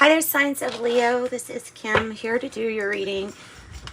Hi there, signs of Leo. This is Kim here to do your reading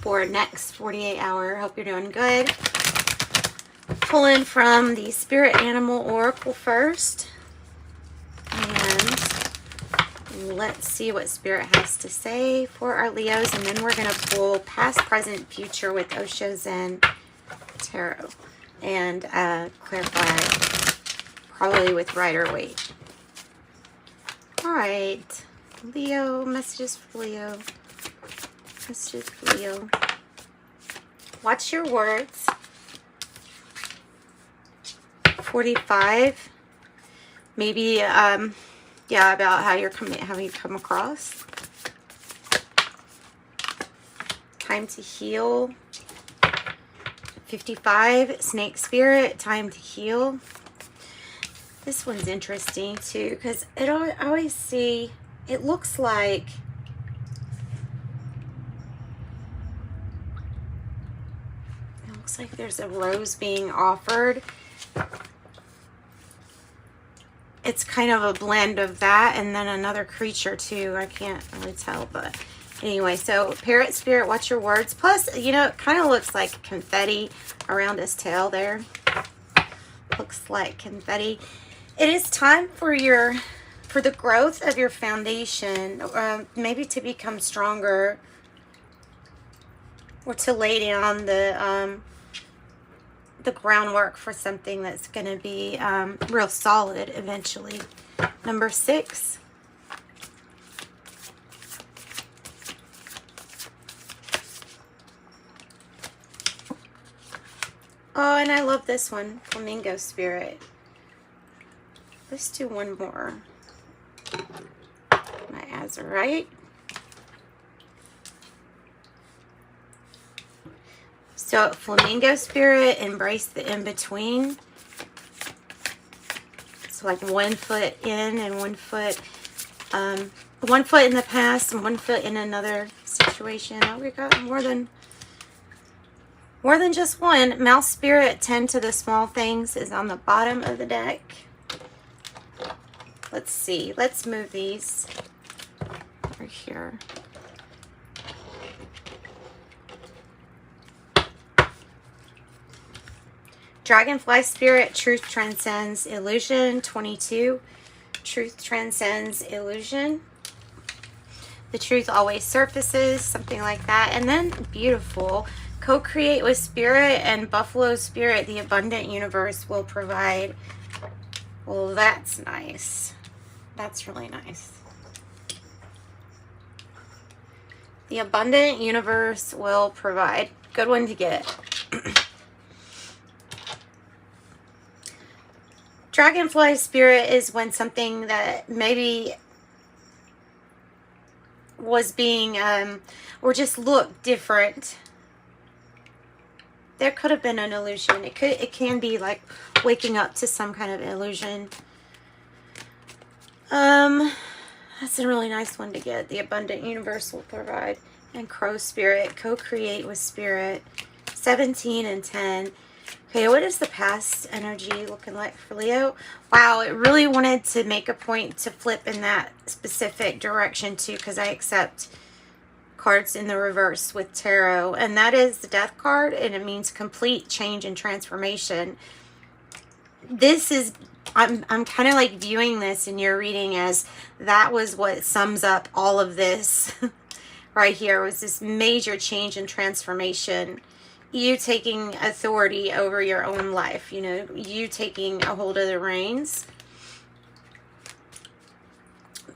for next 48 hour. Hope you're doing good. Pulling from the Spirit Animal Oracle first. And let's see what Spirit has to say for our Leos. And then we're going to pull past, present, future with Osho Zen Tarot. And clarify probably with Rider-Waite. Alright. Leo, messages for Leo. Messages for Leo. Watch your words. 45. Maybe, yeah, about how you come across. Time to heal. 55. Snake spirit. Time to heal. This one's interesting too, because I always see. It looks like there's a rose being offered. It's kind of a blend of that and then another creature too. I can't really tell, but anyway, so parrot spirit, watch your words. Plus, you know, it kind of looks like confetti around his tail there. Looks like confetti. It is time for the growth of your foundation, maybe to become stronger, or to lay down the groundwork for something that's going to be real solid eventually. Number 6. Oh, and I love this one, Flamingo Spirit. Let's do one more. My azurite. So Flamingo Spirit, embrace the in-between. So like 1 foot in and 1 foot, 1 foot in the past and 1 foot in another situation. Oh, we got more than just one. Mouse Spirit, tend to the small things, is on the bottom of the deck. Let's see. Let's move these over here. Dragonfly Spirit, truth transcends illusion. 22. Truth transcends illusion. The truth always surfaces, something like that. And then beautiful. Co-create with Spirit and Buffalo Spirit, the abundant universe will provide. Well, that's nice. That's really nice. The abundant universe will provide. Good one to get. Dragonfly Spirit is when something that maybe was being, or just looked different. There could have been an illusion. It can be like waking up to some kind of illusion. That's a really nice one to get. The abundant universe will provide. And Crow Spirit, co-create with Spirit. 17 and 10. Okay, what is the past energy looking like for Leo? Wow, it really wanted to make a point to flip in that specific direction too, because I accept cards in the reverse with tarot, and that is the Death card, and it means complete change and transformation. This is, I'm kind of like viewing this in your reading as that was what sums up all of this right here, was this major change and transformation. You taking authority over your own life, you know, you taking a hold of the reins.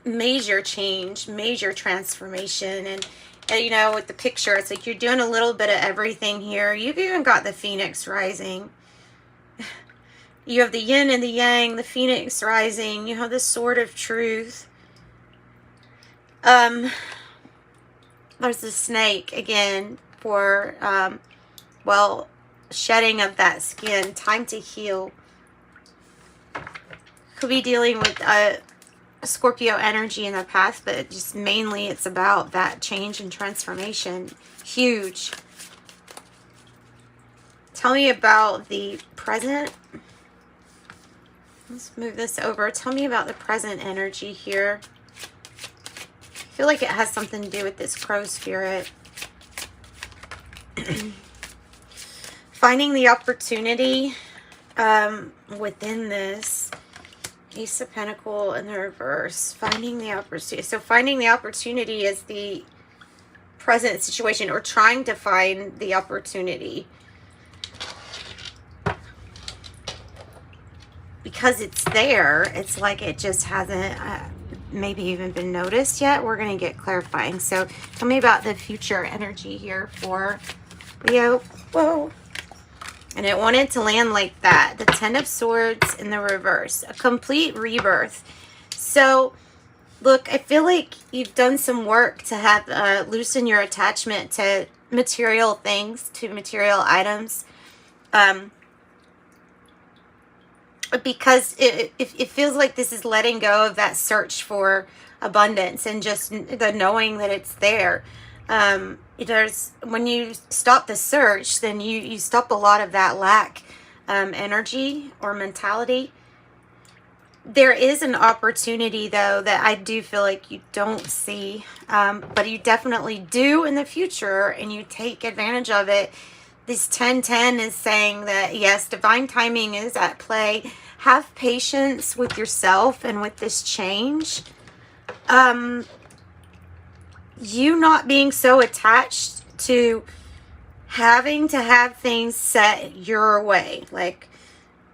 Major change, major transformation. And you know, with the picture, it's like you're doing a little bit of everything here. You've even got the Phoenix rising. You have the yin and the yang, the Phoenix rising. You have the sword of truth. There's the snake again for, well, shedding of that skin. Time to heal. Could be dealing with Scorpio energy in the past, but just mainly it's about that change and transformation. Huge. Tell me about the present. Let's move this over. Tell me about the present energy here. feel like it has something to do with this crow spirit. Finding the opportunity within this. Ace of Pentacles in the reverse. Finding the opportunity. So finding the opportunity is the present situation, or trying to find the opportunity. Because it's there, it's like it just hasn't maybe even been noticed yet. We're going to get clarifying. So tell me about the future energy here for Leo. Whoa. And it wanted to land like that. The Ten of Swords in the reverse. A complete rebirth. So, look, I feel like you've done some work to have loosen your attachment to material things, to material items. Because it feels like this is letting go of that search for abundance and just the knowing that it's there. When you stop the search, then you stop a lot of that lack energy or mentality. There is an opportunity, though, that I do feel like you don't see, but you definitely do in the future, and you take advantage of it. This 1010 is saying that, yes, divine timing is at play. Have patience with yourself and with this change. You not being so attached to having to have things set your way. Like,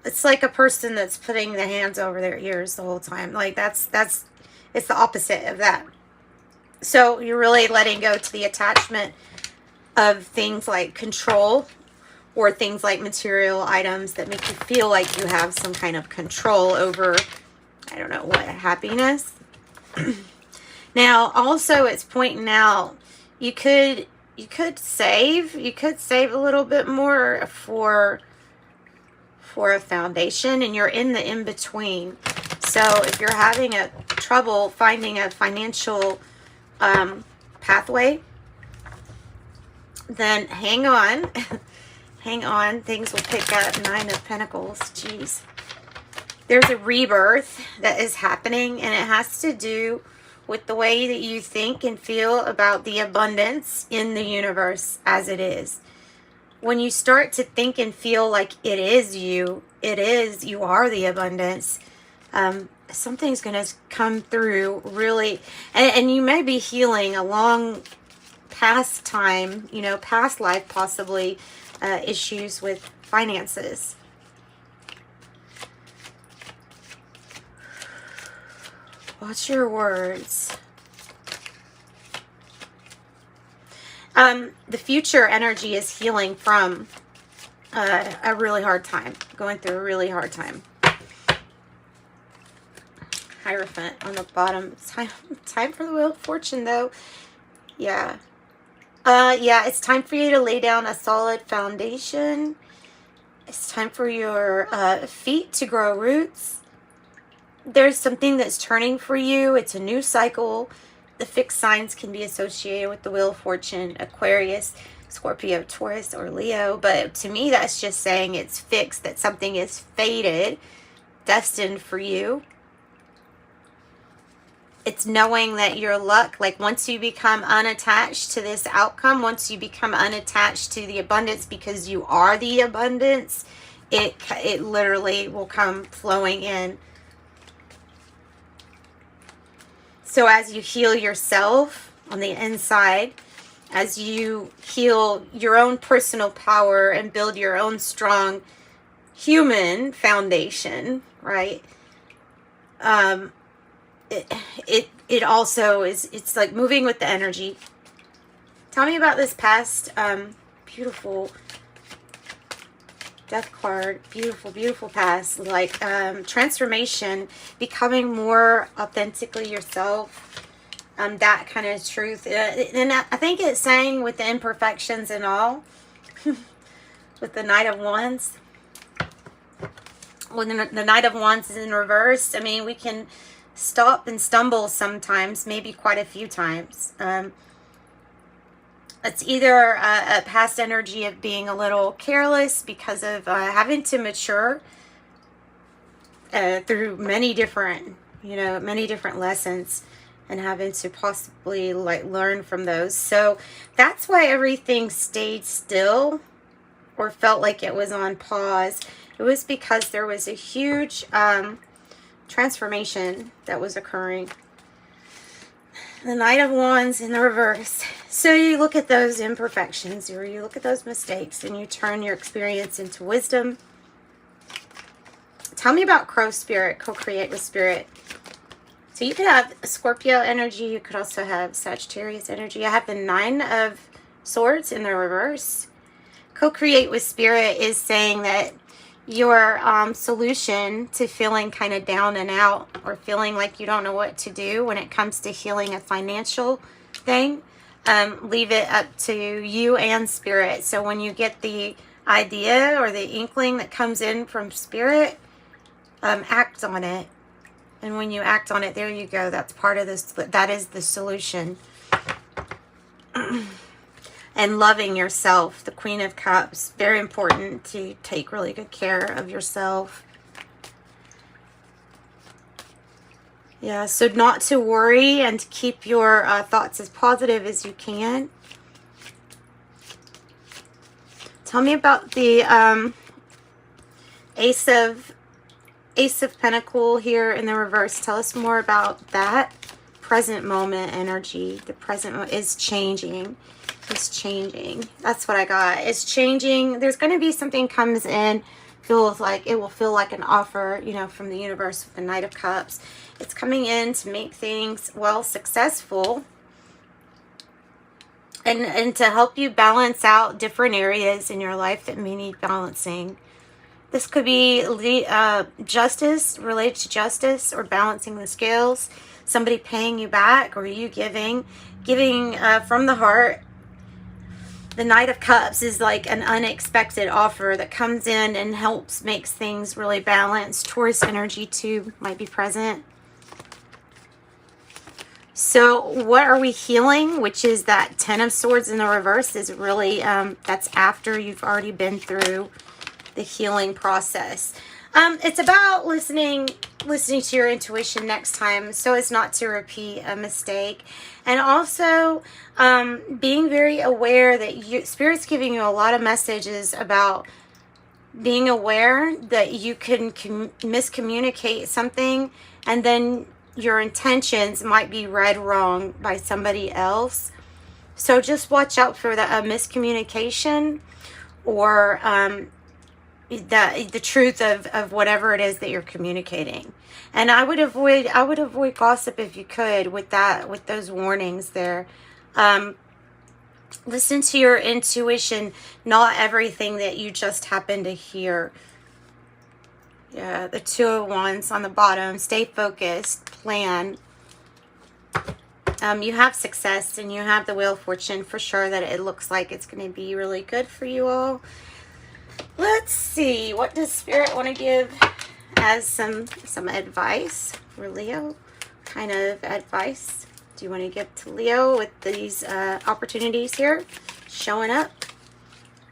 it's like a person that's putting the hands over their ears the whole time. Like, it's the opposite of that. So you're really letting go to the attachment of things like control, or things like material items that make you feel like you have some kind of control over, I don't know what, happiness. Now, also, it's pointing out you could save a little bit more for a foundation, and you're in the in-between. So if you're having trouble finding a financial pathway, then hang on. Hang on, things will pick up. 9 of Pentacles. Jeez. There's a rebirth that is happening, and it has to do with the way that you think and feel about the abundance in the universe as it is. When you start to think and feel like you are the abundance, something's going to come through really, and you may be healing a long past time, past life possibly, issues with finances. Watch your words. The future energy is healing from a really hard time, going through a really hard time. Hierophant on the bottom. Time for the Wheel of Fortune, though. Yeah. Yeah, it's time for you to lay down a solid foundation. It's time for your feet to grow roots. There's something that's turning for you. It's a new cycle. The fixed signs can be associated with the Wheel of Fortune: Aquarius, Scorpio, Taurus, or Leo. But to me, that's just saying it's fixed, that something is fated, destined for you. It's knowing that your luck, like once you become unattached to this outcome, once you become unattached to the abundance because you are the abundance, it literally will come flowing in. So as you heal yourself on the inside, as you heal your own personal power and build your own strong human foundation, right? It also is, it's like moving with the energy. Tell me about this past beautiful Death card. Beautiful, beautiful past. Like transformation, becoming more authentically yourself. That kind of truth. And I think it's saying with the imperfections and all. With the Knight of Wands. When the Knight of Wands is in reverse, I mean, we can stop and stumble sometimes, maybe quite a few times. It's either a past energy of being a little careless because of having to mature through many different lessons. and having to possibly like learn from those. So that's why everything stayed still or felt like it was on pause. It was because there was a huge transformation that was occurring. The Knight of Wands in the reverse. So you look at those imperfections, or you look at those mistakes, and you turn your experience into wisdom. Tell me about Crow Spirit, co-create with Spirit. So you could have Scorpio energy. You could also have Sagittarius energy. I have the Nine of Swords in the reverse. Co-create with Spirit is saying that your solution to feeling kind of down and out, or feeling like you don't know what to do when it comes to healing a financial thing, leave it up to you and Spirit. So when you get the idea or the inkling that comes in from Spirit, act on it. And when you act on it, there you go. That's part of this. That is the solution. And loving yourself, the Queen of Cups. Very important to take really good care of yourself. Yeah, so not to worry and to keep your thoughts as positive as you can. Tell me about the Ace of Pentacles here in the reverse. Tell us more about that. Present moment energy. The present moment is changing. It's changing. That's what I got. It's changing. There's going to be something comes in. Feels like it will feel like an offer, you know, from the universe with the Knight of Cups. It's coming in to make things, well, successful. And to help you balance out different areas in your life that may need balancing. This could be justice, related to justice, or balancing the scales. Somebody paying you back, or you giving from the heart. The Knight of Cups is like an unexpected offer that comes in and helps, makes things really balanced. Taurus energy too might be present. So what are we healing? Which is that Ten of Swords in the reverse is really, that's after you've already been through the healing process. It's about listening to your intuition next time so as not to repeat a mistake. And also being very aware that Spirit's giving you a lot of messages about being aware that you can miscommunicate something, and then your intentions might be read wrong by somebody else. So just watch out for the miscommunication, or the truth of whatever it is that you're communicating. And I would avoid gossip if you could with those warnings there. Listen to your intuition, not everything that you just happen to hear. Yeah, the Two of Wands on the bottom. Stay focused, plan. You have success, and you have the Wheel of Fortune for sure, that it looks like it's going to be really good for you all. Let's see, what does Spirit want to give as some advice for Leo? Kind of advice do you want to give to Leo with these opportunities here showing up?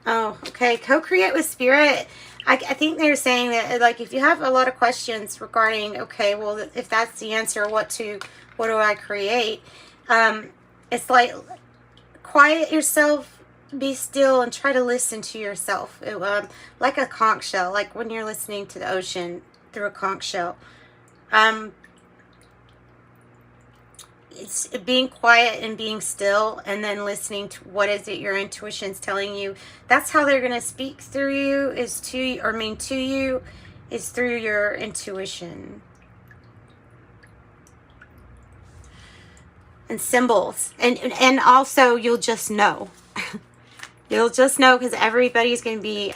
Oh, okay. Co-create with Spirit. I think they're saying that, like, if you have a lot of questions regarding, okay, well, if that's the answer, what do I create? It's like, quiet yourself. Be still and try to listen to yourself. Like a conch shell, like when you're listening to the ocean through a conch shell. It's being quiet and being still, and then listening to what is it your intuition's telling you. That's how they're going to speak through you, to you, is through your intuition. And symbols. And also, you'll just know. You'll just know, because everybody's going to be,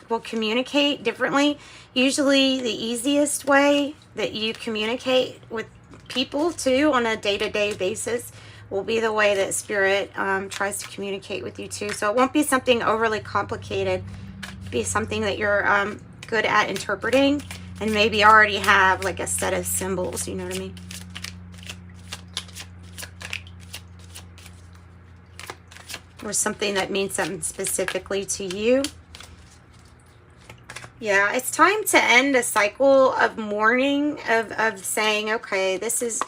will communicate differently. Usually the easiest way that you communicate with people too on a day-to-day basis will be the way that Spirit tries to communicate with you too. So it won't be something overly complicated. It'll be something that you're good at interpreting, and maybe already have like a set of symbols, you know what I mean? Or something that means something specifically to you. Yeah, it's time to end a cycle of mourning, of saying, okay, this is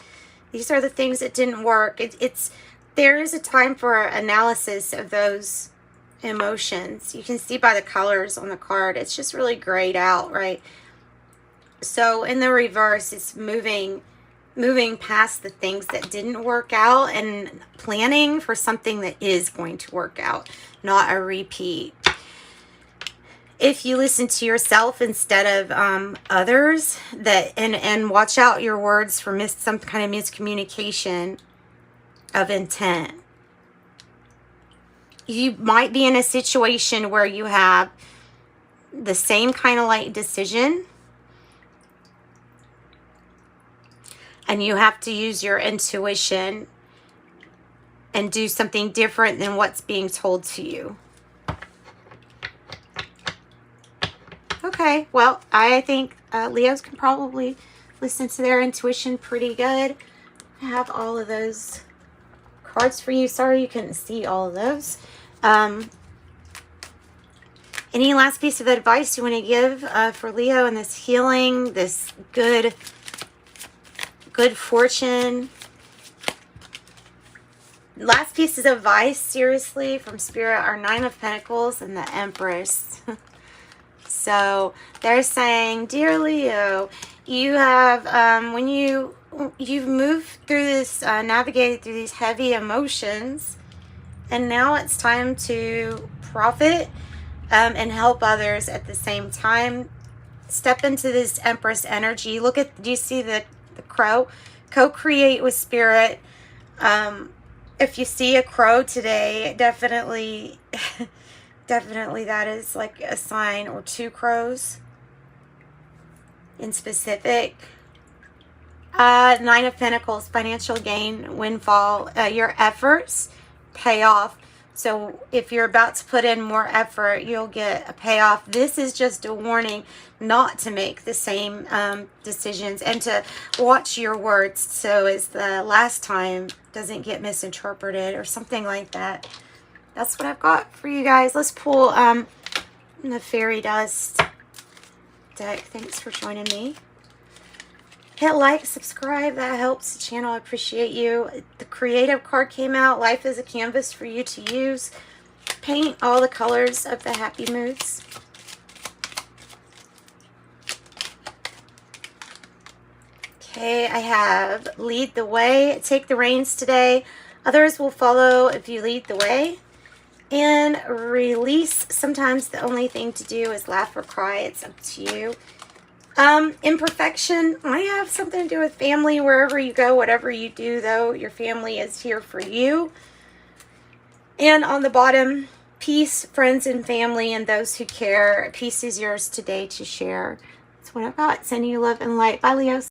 These are the things that didn't work. There is a time for analysis of those emotions. You can see by the colors on the card, it's just really grayed out, right? So in the reverse, it's moving past the things that didn't work out and planning for something that is going to work out, not a repeat. If you listen to yourself instead of others, and watch out your words for some kind of miscommunication of intent. You might be in a situation where you have the same kind of like decision, and you have to use your intuition and do something different than what's being told to you. Okay, well, I think Leos can probably listen to their intuition pretty good. I have all of those cards for you. Sorry you couldn't see all of those. Any last piece of advice you want to give for Leo in this healing, this good fortune? Last pieces of advice, seriously, from Spirit are Nine of Pentacles and the Empress. So they're saying, dear Leo, you have, when you've moved through this, navigated through these heavy emotions, and now it's time to profit and help others at the same time. Step into this Empress energy. Look at, do you see the crow? Co-create with Spirit. If you see a crow today, definitely that is like a sign, or two crows in specific. Nine of Pentacles, financial gain, windfall. Your efforts pay off. So if you're about to put in more effort, you'll get a payoff. This is just a warning not to make the same decisions, and to watch your words so as the last time doesn't get misinterpreted or something like that. That's what I've got for you guys. Let's pull the Fairy Dust deck. Thanks for joining me. Hit like, subscribe. That helps the channel. I appreciate you. The Creative card came out. Life is a canvas for you to use. Paint all the colors of the happy moods. Okay, I have Lead the Way. Take the reins today. Others will follow if you lead the way. And Release. Sometimes the only thing to do is laugh or cry. It's up to you. Imperfection might have something to do with family. Wherever you go, whatever you do, though, your family is here for you. And on the bottom, peace, friends and family, and those who care. Peace is yours today to share. That's what I've got. Sending you love and light. Bye, Leos.